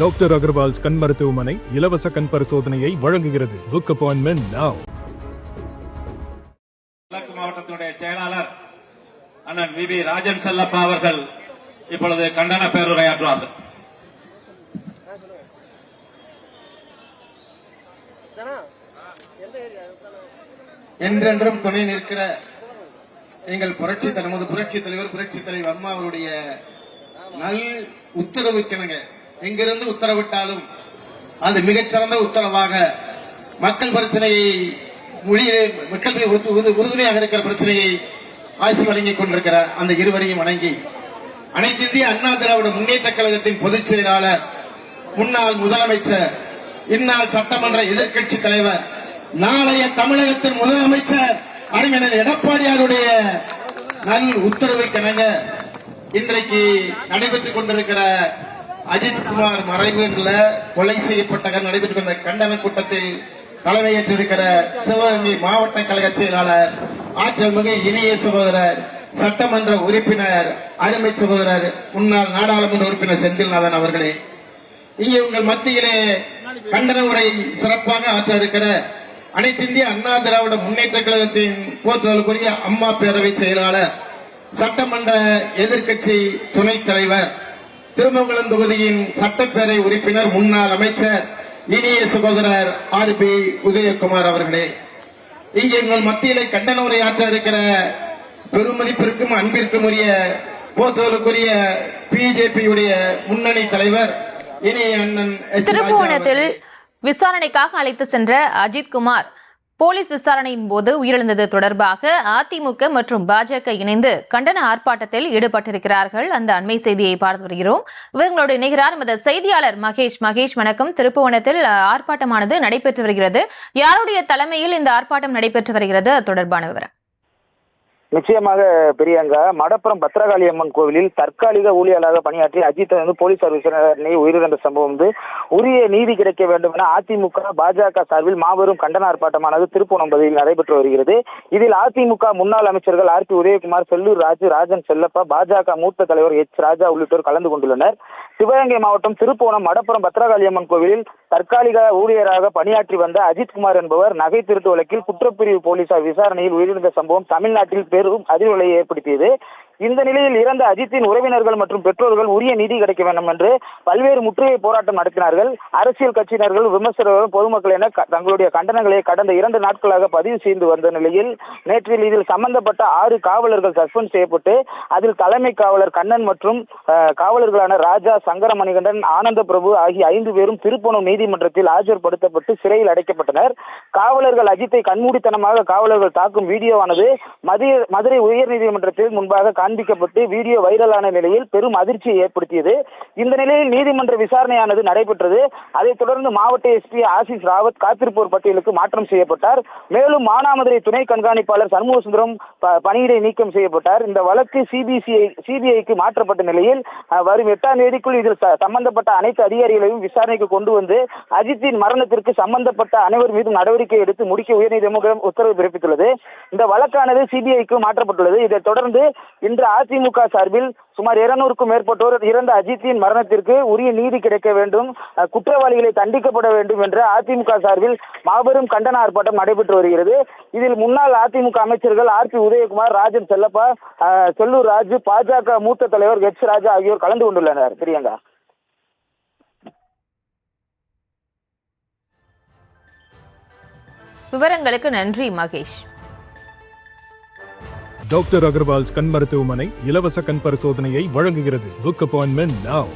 Doctor Agarwal's கண் மருத்துவமனை இலவச கண் பரிசோதனையை வழங்குகிறது. Book appointment now. கிழக்கு மாவட்டத்தினுடைய செயலாளர் அண்ணன் வி. ராஜன் செல்லப்பா அவர்கள் இப்பொழுது கண்டன பேருரையாற்றுவார்கள். என்றென்றும் துணை நிற்கிற எங்கள் புரட்சி தலைவர் புரட்சி தலைவர் அம்மா அவருடைய நல் உத்தரவுக்கிணங்க எங்கிருந்து உத்தரவிட்டாலும் அது மிகச்சிறந்த உத்தரவாக மக்கள் பிரச்சனையை மக்கள் உறுதுணையாக இருக்கிற பிரச்சனையை ஆசி வழங்கிக் கொண்டிருக்கிற அந்த இருவரையும் வணங்கி அனைத்து இந்திய அண்ணா திராவிட முன்னேற்ற கழகத்தின் பொதுச் செயலாளர், முன்னாள் முதலமைச்சர், இந்நாள் சட்டமன்ற எதிர்க்கட்சி தலைவர், நாளைய தமிழகத்தின் முதலமைச்சர் அறிஞர் எடப்பாடியாருடைய நல் உத்தரவுக்கிணங்க இன்றைக்கு நடைபெற்றுக் கொண்டிருக்கிற அஜித்குமார் மறைவு கொலை செய்யப்பட்ட நடைபெற்றுக் கொண்ட கண்டன கூட்டத்தில் தலைமையேற்றிருக்கிற சிவகங்கை மாவட்ட கழக செயலாளர், ஆற்றல் மிகு இனிய சகோதரர், சட்டமன்ற உறுப்பினர், அருமை சகோதரர், முன்னாள் நாடாளுமன்ற உறுப்பினர் செந்தில்நாதன் அவர்களே, இங்கே உங்கள் மத்தியிலே கண்டன உரை சிறப்பாக ஆற்ற இருக்கிற அனைத்து இந்திய அண்ணா திராவிட முன்னேற்ற கழகத்தின் போற்றுதலுக்குரிய அம்மா பேரவை செயலாளர், சட்டமன்ற எதிர்க்கட்சி துணைத் தலைவர், திருமங்கலம் தொகுதியின் சட்டப்பேரவை உறுப்பினர், முன்னாள் அமைச்சர், இனிய சகோதரர் RB உதயகுமார் அவர்களே, இங்கே உங்கள் மத்தியிலே கண்டன உரை ஆற்ற இருக்கிற பெருமதிப்பிற்கும் அன்பிற்கும் உரிய போற்றுதலுக்குரிய பிஜேபியுடைய முன்னணி தலைவர், இனிய அண்ணன் திருப்புவனத்தில் விசாரணைக்காக அழைத்து சென்ற அஜித்குமார் போலீஸ் விசாரணையின் போது உயிரிழந்தது தொடர்பாக அதிமுக மற்றும் பாஜக இணைந்து கண்டன ஆர்ப்பாட்டத்தில் ஈடுபட்டிருக்கிறார்கள். அந்த அண்மை செய்தியை பார்த்து வருகிறோம். இவர்களோடு இணைகிறார் எமது செய்தியாளர் மகேஷ். வணக்கம். திருப்புவனத்தில் ஆர்ப்பாட்டமானது நடைபெற்று வருகிறது. யாருடைய தலைமையில் இந்த ஆர்ப்பாட்டம் நடைபெற்று வருகிறது? தொடர்பான விவரம். நிச்சயமாக பிரியங்கா, மடப்புறம் பத்ரகாளி அம்மன் கோவிலில் தற்காலிக ஊழியராக பணியாற்றி அஜித் போலீசார் விசாரணை உயிரிழந்த சம்பவம் உரிய நீதி கிடைக்க வேண்டும் என அதிமுக பாஜக சார்பில் மாபெரும் கண்டன ஆர்ப்பாட்டமானது திருப்புவனம் பகுதியில் நடைபெற்று வருகிறது. இதில் அதிமுக முன்னாள் அமைச்சர்கள் RP உதயகுமார், செல்லூர் ராஜு, ராஜன் செல்லப்பா, பாஜக மூத்த தலைவர் H. ராஜா உள்ளிட்டோர் கலந்து கொண்டுள்ளனர். சிவகங்கை மாவட்டம் திருப்புவனம் மடப்புறம் பத்ரகாளி அம்மன் கோவிலில் தற்காலிக ஊழியராக பணியாற்றி வந்த அஜித்குமார் என்பவர் நகை திருட்டு வழக்கில் குற்றப்பிரிவு போலீசார் விசாரணையில் உயிரிழந்த சம்பவம் தமிழ்நாட்டில் பெரும் அதிர்வலையை ஏற்படுத்தியது. இந்த நிலையில் இறந்த அஜித்தின் உறவினர்கள் மற்றும் பெற்றோர்கள் உரிய நீதி கிடைக்க வேண்டும் என்று பல்வேறு முற்றுகை போராட்டம் நடத்தினார்கள். அரசியல் கட்சியினர்கள், விமர்சகர்கள், பொதுமக்கள் என தங்களுடைய கண்டனங்களை கடந்த 2 நாட்களாக பதிவு செய்து வந்த நிலையில் நேற்று இதில் சம்பந்தப்பட்ட 6 காவலர்கள் சஸ்பெண்ட் செய்யப்பட்டு அதில் தலைமை காவலர் கண்ணன் மற்றும் காவலர்களான ராஜா, சங்கரமணிகண்டன், ஆனந்த பிரபு ஆகிய 5 பேரும் திருப்புவனம் நீதிமன்றத்தில் ஆஜர்படுத்தப்பட்டு சிறையில் அடைக்கப்பட்டனர். காவலர்கள் அஜித்தை கண்மூடித்தனமாக காவலர்கள் தாக்கும் வீடியோவானது மதுரை உயர்நீதிமன்றத்தில் முன்பாக காண்பிக்கப்பட்டு வீடியோ வைரலான நிலையில் பெரும் அதிர்ச்சியை ஏற்படுத்தியது. இந்த நிலையில் நீதிமன்ற விசாரணையானது நடைபெற்றது. அதைத் தொடர்ந்து மாவட்ட SP ஆசிஸ் ராவத் காத்திருப்போர் பட்டியலுக்கு மாற்றம் செய்யப்பட்டார். மேலும் மானாமதுரை துணை கண்காணிப்பாளர் சண்முகசுந்தரம் பணியிடை நீக்கம் செய்யப்பட்டார். இந்த வழக்கு CBIக்கு மாற்றப்பட்ட நிலையில் வரும் 8ஆம் தேதிக்குள் இதில் சம்பந்தப்பட்ட அனைத்து அதிகாரிகளையும் விசாரணைக்கு கொண்டு வந்து அஜித்தின் மரணத்திற்கு சம்பந்தப்பட்ட அனைவர் மீதும் நடவடிக்கை எடுத்து முடிக்க உயர்நீதிமன்றம் உத்தரவு பிறப்பித்துள்ளது. இந்த வழக்கானது CBIக்கு மாற்றப்பட்டுள்ளது. இதைத் தொடர்ந்து இன்று அதிமுக சார்பில் சுமார் 200க்கும் மேற்பட்டோர் இறந்த அஜித்தின் மரணத்திற்கு உரிய நீதி கிடைக்க வேண்டும், குற்றவாளிகளை தண்டிக்கப்பட வேண்டும் என்ற அதிமுக சார்பில் மாபெரும் கண்டன ஆர்ப்பாட்டம் நடைபெற்று வருகிறது. இதில் முன்னாள் அதிமுக அமைச்சர்கள் RP உதயகுமார், ராஜன் செல்லப்பா, செல்லூர் ராஜு, பாஜக மூத்த தலைவர் H. ராஜா ஆகியோர் கலந்து கொண்டுள்ளனர். பிரியங்கா. விவரங்களுக்கு நன்றி மகேஷ். டாக்டர் அகர்வால்ஸ் கண் மருத்துவமனை இலவச கண் பரிசோதனையை வழங்குகிறது. Book appointment now.